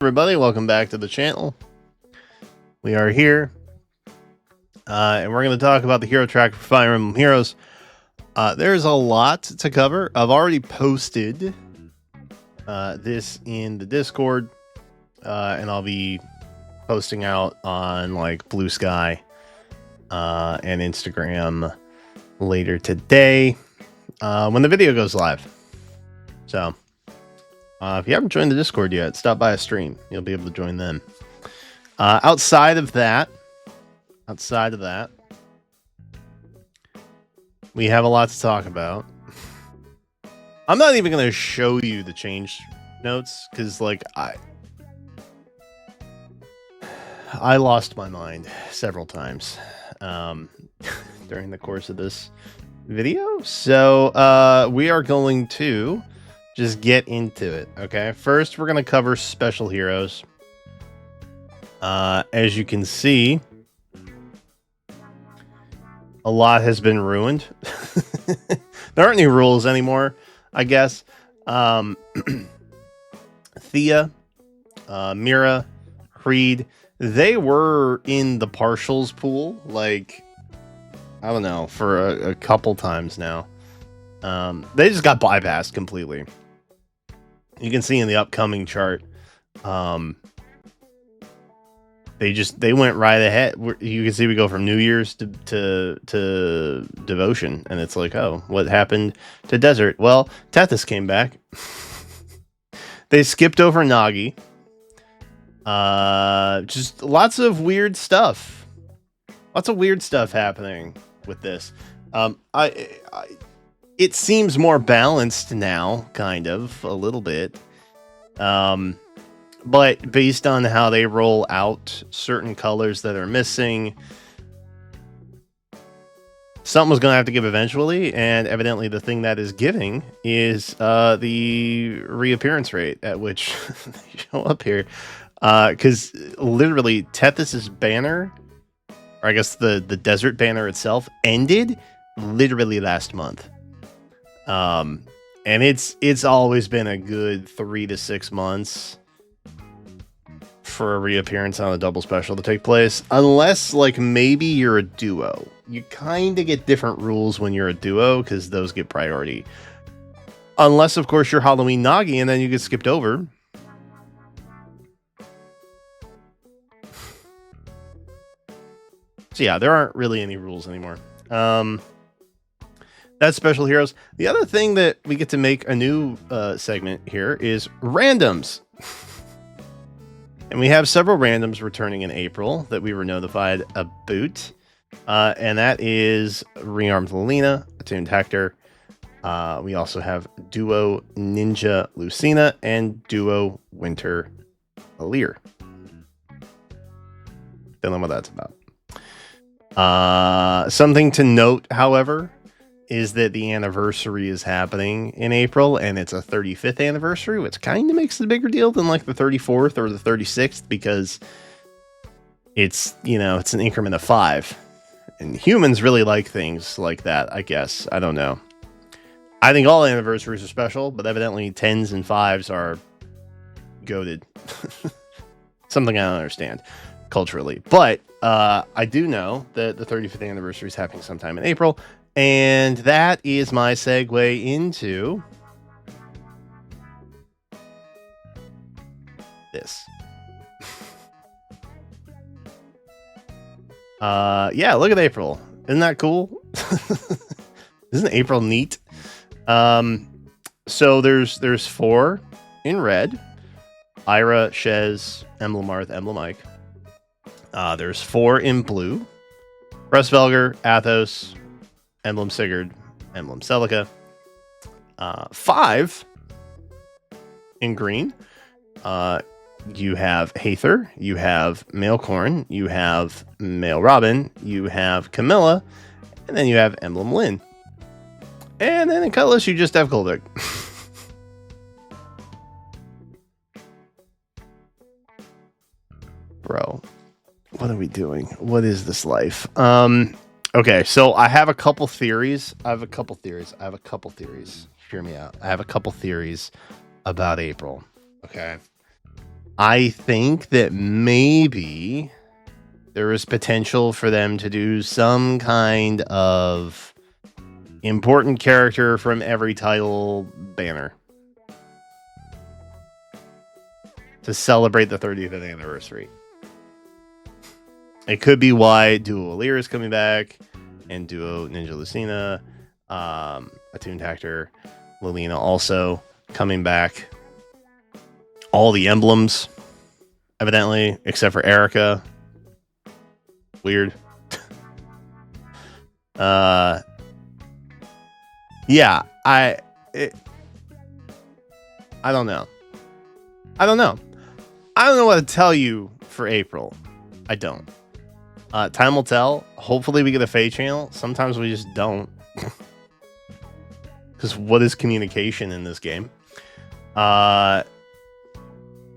Everybody, welcome back to the channel. We are here, and we're going to talk about the hero track for Fire Emblem Heroes. There's a lot to cover. I've already posted this in the Discord, and I'll be posting out on like Blue Sky and Instagram later today when the video goes live. So if you haven't joined the Discord yet, stop by a stream. You'll be able to join them. Outside of that, we have a lot to talk about. I'm not even going to show you the change notes because, like, I lost my mind several times during the course of this video. So we are going to just get into it. Okay, first we're going to cover special heroes. As you can see, a lot has been ruined. There aren't any rules anymore, I guess. Thea, Mira, Creed, they were in the partials pool, like, I don't know, for a couple times now. They just got bypassed completely. You can see in the upcoming chart, they went right ahead. You can see we go from New Year's to Devotion, and it's like, oh, what happened to Desert? Well, Tethys came back. They skipped over Nagi. Just lots of weird stuff. Lots of weird stuff happening with this. It seems more balanced now, kind of, a little bit. But based on how they roll out certain colors that are missing, something was going to have to give eventually, and evidently the thing that is giving is the reappearance rate at which they show up here. Because literally, Tethys' banner, or I guess the desert banner itself, ended literally last month. And it's always been a good 3 to 6 months for a reappearance on a double special to take place, unless like maybe you're a duo. You kind of get different rules when you're a duo because those get priority, unless of course you're Halloween Nagi and then you get skipped over. So yeah, there aren't really any rules anymore. That's special heroes. The other thing that we get to make a new segment here is randoms. And we have several randoms returning in April that we were notified about. And that is Rearmed Lilina, Attuned Hector. We also have Duo Ninja Lucina and Duo Winter Alir. Don't know what that's about. Something to note, however, is that the anniversary is happening in April, and it's a 35th anniversary, which kind of makes it a bigger deal than like the 34th or the 36th, because it's, you know, it's an increment of 5. And humans really like things like that, I guess. I don't know. I think all anniversaries are special, but evidently 10s and 5s are goated. Something I don't understand culturally. But I do know that the 35th anniversary is happening sometime in April. And that is my segue into this. Yeah, look at April. Isn't that cool? Isn't April neat? So there's 4 in red. Ira, Shez, Emblem Marth, Emblem Ike. There's 4 in blue. Pressvelger, Athos, Emblem Sigurd, Emblem Celica. 5 in green. You have Haether, you have Mailcorn, you have Mail Robin, you have Camilla, and then you have Emblem Lynn. And then in colorless, you just have Kolvik. Bro, what are we doing? What is this life? Okay, so I have a couple theories. Hear me out. I have a couple theories about April. Okay. I think that maybe there is potential for them to do some kind of important character from every title banner to celebrate the 30th anniversary. It could be why Duo Lear is coming back, and Duo Ninja Lucina, Attuned Hector, Lilina also coming back. All the emblems, evidently, except for Erica. Weird. Yeah, I don't know. I don't know what to tell you for April. I don't. Time will tell. Hopefully we get a FEH channel. Sometimes we just don't. Because what is communication in this game?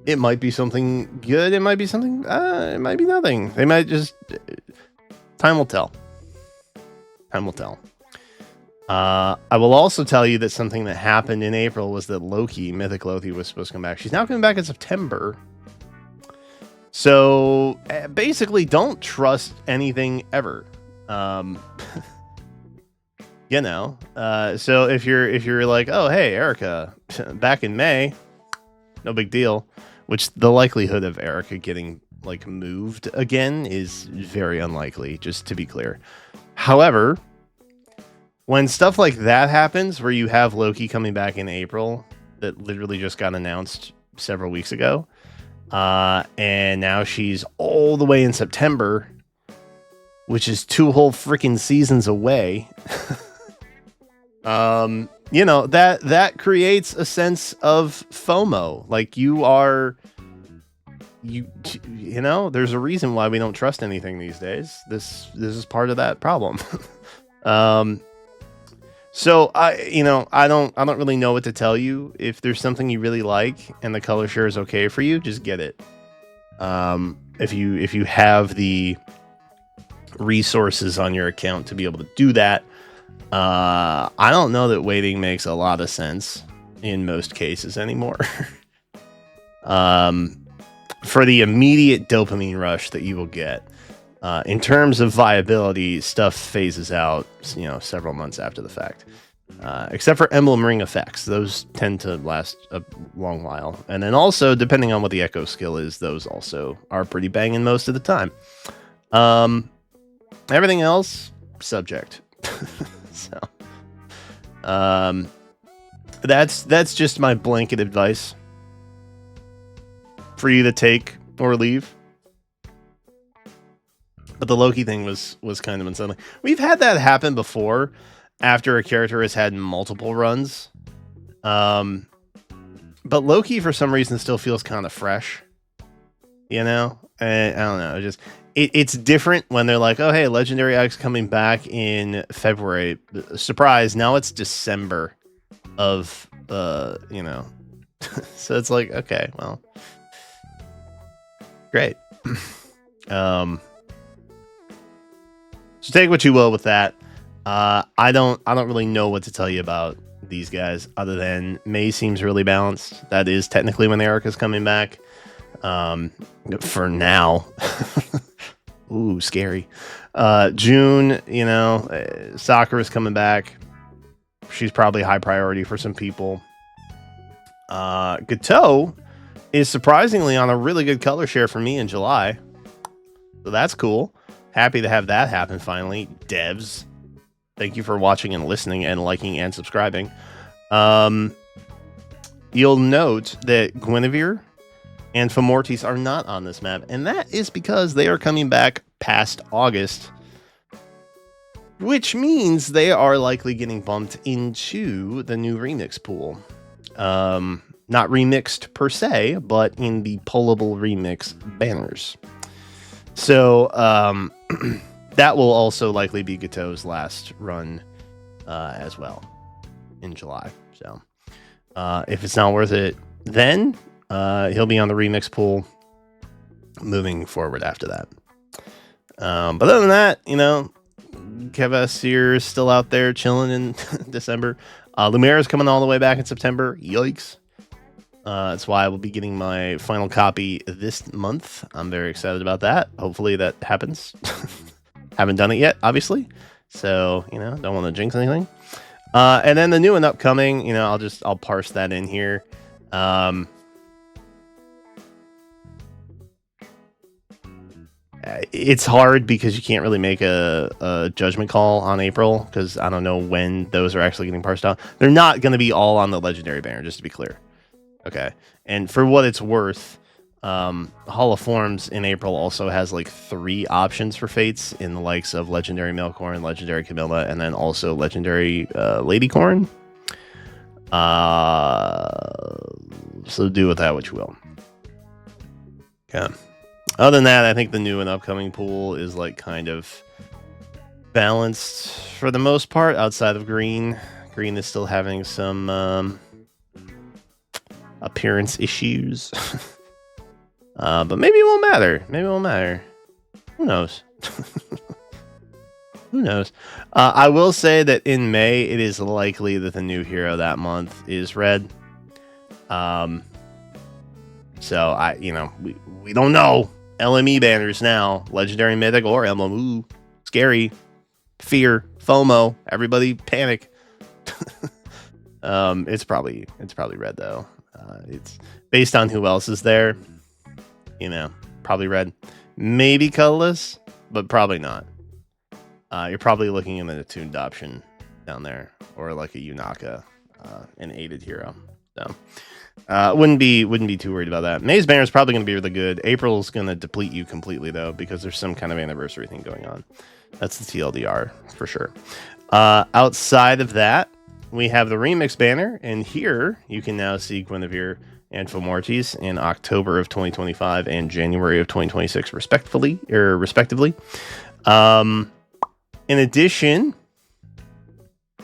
It might be something good. It might be something... it might be nothing. They might just... Time will tell. Time will tell. I will also tell you that something that happened in April was that Loki, Mythic Loki, was supposed to come back. She's now coming back in September. So basically, don't trust anything ever. You know. So if you're like, oh hey, Erica, back in May, no big deal. Which the likelihood of Erica getting like moved again is very unlikely. Just to be clear. However, when stuff like that happens, where you have Loki coming back in April, that literally just got announced several weeks ago, and now she's all the way in September, which is 2 whole freaking seasons away. You know, that creates a sense of FOMO. Like you know, there's a reason why we don't trust anything these days. This is part of that problem. So I don't really know what to tell you. If there's something you really like and the color share is okay for you, just get it. If you have the resources on your account to be able to do that, I don't know that waiting makes a lot of sense in most cases anymore. For the immediate dopamine rush that you will get, in terms of viability, stuff phases out, several months after the fact. Except for Emblem Ring effects, those tend to last a long while. And then also, depending on what the echo skill is, those also are pretty banging most of the time. Everything else, subject. So, that's just my blanket advice for you to take or leave. But the Loki thing was kind of unsettling. We've had that happen before after a character has had multiple runs. But Loki, for some reason, still feels kind of fresh. You know? I don't know. It's different when they're like, oh, hey, Legendary X coming back in February. Surprise, now it's December of, So it's like, okay, well. Great. So take what you will with that. I don't really know what to tell you about these guys other than May seems really balanced. That is technically when Erica's coming back. For now. Ooh, scary. June, Sakura is coming back. She's probably high priority for some people. Gato is surprisingly on a really good color share for me in July. So that's cool. Happy to have that happen finally. Devs, thank you for watching and listening and liking and subscribing. You'll note that Guinevere and Fomortis are not on this map, and that is because they are coming back past August, which means they are likely getting bumped into the new remix pool. Not remixed per se, but in the pullable remix banners. So that will also likely be Gato's last run as well in July. So if it's not worth it, then he'll be on the remix pool moving forward after that. But other than that, Kevasir is still out there chilling in December. Lumiere is coming all the way back in September. Yikes. That's why I will be getting my final copy this month. I'm very excited about that. Hopefully that happens. Haven't done it yet, obviously. So, don't want to jinx anything. And then the new and upcoming, I'll parse that in here. It's hard because you can't really make a judgment call on April because I don't know when those are actually getting parsed out. They're not going to be all on the legendary banner, just to be clear. Okay. And for what it's worth, Hall of Forms in April also has like 3 options for fates in the likes of legendary Melkorn, legendary Camilla, and then also legendary Lady Corn. So do with that what you will. Okay. Other than that, I think the new and upcoming pool is like kind of balanced for the most part outside of green. Green is still having some appearance issues. But maybe it won't matter. Who knows? Who knows? I will say that in May, it is likely that the new hero that month is red. So we don't know. LME banners now, legendary, mythic, or emblem. Ooh, scary, fear, FOMO. Everybody panic. It's probably red though. It's based on who else is there. Probably red, maybe colorless, but probably not. You're probably looking at an attuned option down there, or like a Yunaka, an aided hero. So. Wouldn't be too worried about that. May's banner is probably going to be really good. April's going to deplete you completely though, because there's some kind of anniversary thing going on. That's the TLDR for sure. Outside of that, we have the Remixed banner, and here you can now see Guinevere and Fomortis in October of 2025 and January of 2026, respectively. In addition,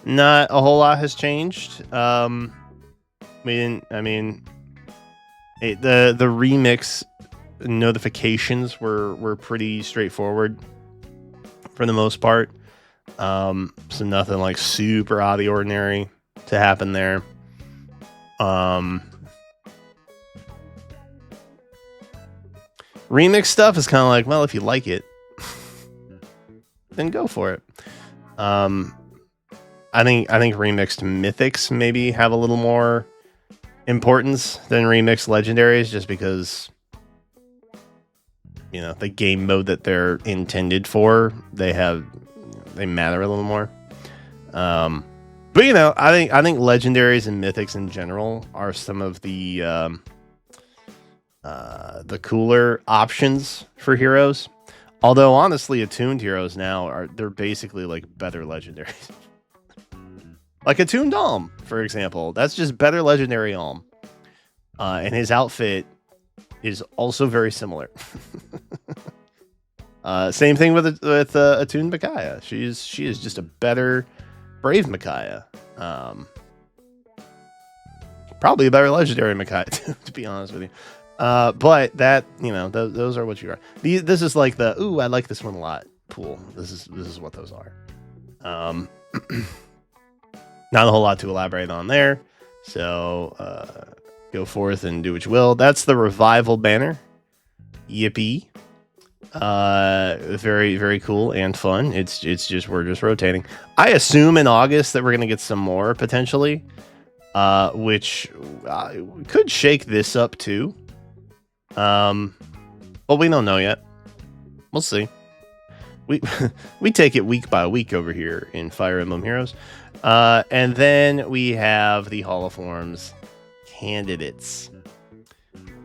not a whole lot has changed. The remix notifications were pretty straightforward for the most part. So nothing like super out of the ordinary to happen there. Remix stuff is kind of like, well, if you like it, then go for it. I think remixed mythics maybe have a little more importance than remixed legendaries, just because the game mode that they're intended for, they matter a little more. But I think legendaries and mythics in general are some of the cooler options for heroes. Although honestly, attuned heroes now they're basically like better legendaries. Like Attuned Alm, for example. That's just better legendary Alm. And his outfit is also very similar. Same thing with Attuned Micaiah. She is just a better Brave Micaiah. Probably a better legendary Micaiah, to be honest with you. But that, those are what you are. This is like I like this one a lot pool. This is what those are. Not a whole lot to elaborate on there. So go forth and do what you will. That's the Revival banner. Yippee. Very, very cool and fun. We're just rotating. I assume in August that we're going to get some more potentially, which could shake this up too. But we don't know yet. We'll see. We take it week by week over here in Fire Emblem Heroes. And then we have the Hall of Forms candidates.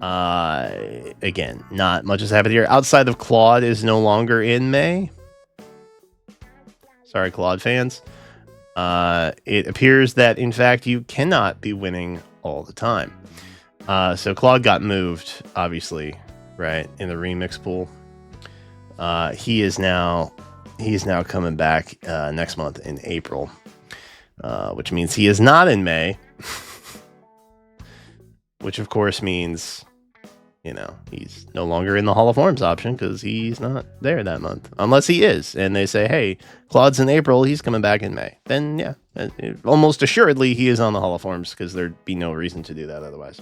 Again, not much has happened here. Outside of Claude is no longer in May. Sorry, Claude fans. It appears that, in fact, you cannot be winning all the time. So Claude got moved, obviously, right, in the remix pool. He's now coming back next month in April. Which means he is not in May, which of course means, he's no longer in the Hall of Forms option because he's not there that month, unless he is. And they say, hey, Claude's in April, he's coming back in May. Then, yeah, almost assuredly he is on the Hall of Forms because there'd be no reason to do that otherwise.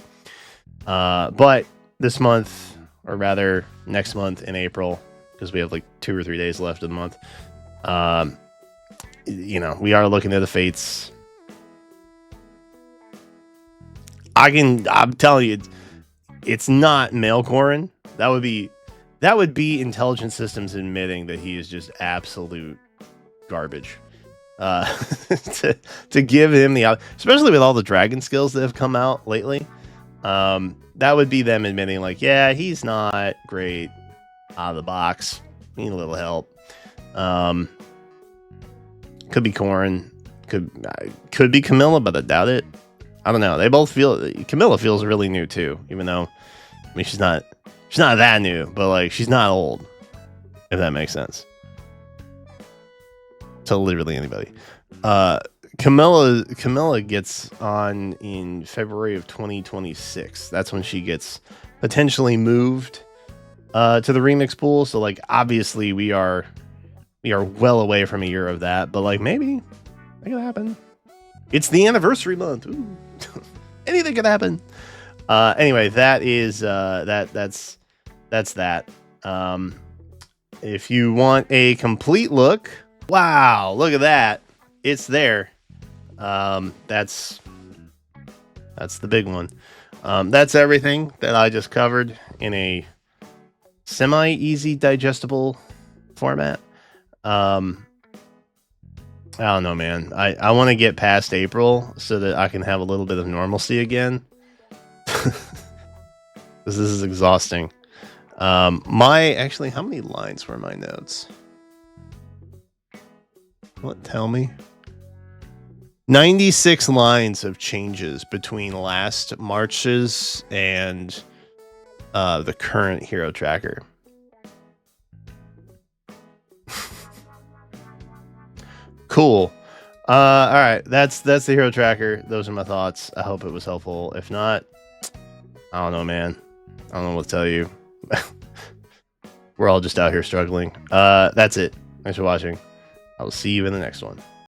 But this month, or rather next month in April, because we have like 2 or 3 days left of the month, you know, we are looking at the fates. I'm telling you, it's not Mailcorin. That would be intelligent systems admitting that he is just absolute garbage. To give him the, especially with all the dragon skills that have come out lately, that would be them admitting like, yeah, he's not great out of the box. Need a little help. Could be Corrin, could be Camilla, but I doubt it. I don't know. They both feel, Camilla feels really new too, even though, I mean, she's not that new, but like she's not old, if that makes sense. To literally anybody. Camilla gets on in February of 2026. That's when she gets potentially moved to the remix pool. So like obviously we are well away from a year of that, but like maybe that could happen. It's the anniversary month. Ooh. Anything could happen. Anyway, that is that's that. If you want a complete look, wow, look at that. It's there. That's the big one. That's everything that I just covered in a semi-easy digestible format. I don't know, man. I want to get past April so that I can have a little bit of normalcy again. This is exhausting. Actually, how many lines were my notes? What? Tell me. 96 lines of changes between last March's and the current hero tracker. Cool. All right, that's the hero tracker. Those are my thoughts. I hope it was helpful. If not, I don't know, man. I don't know what to tell you. We're all just out here struggling. That's it. Thanks for watching. I will see you in the next one.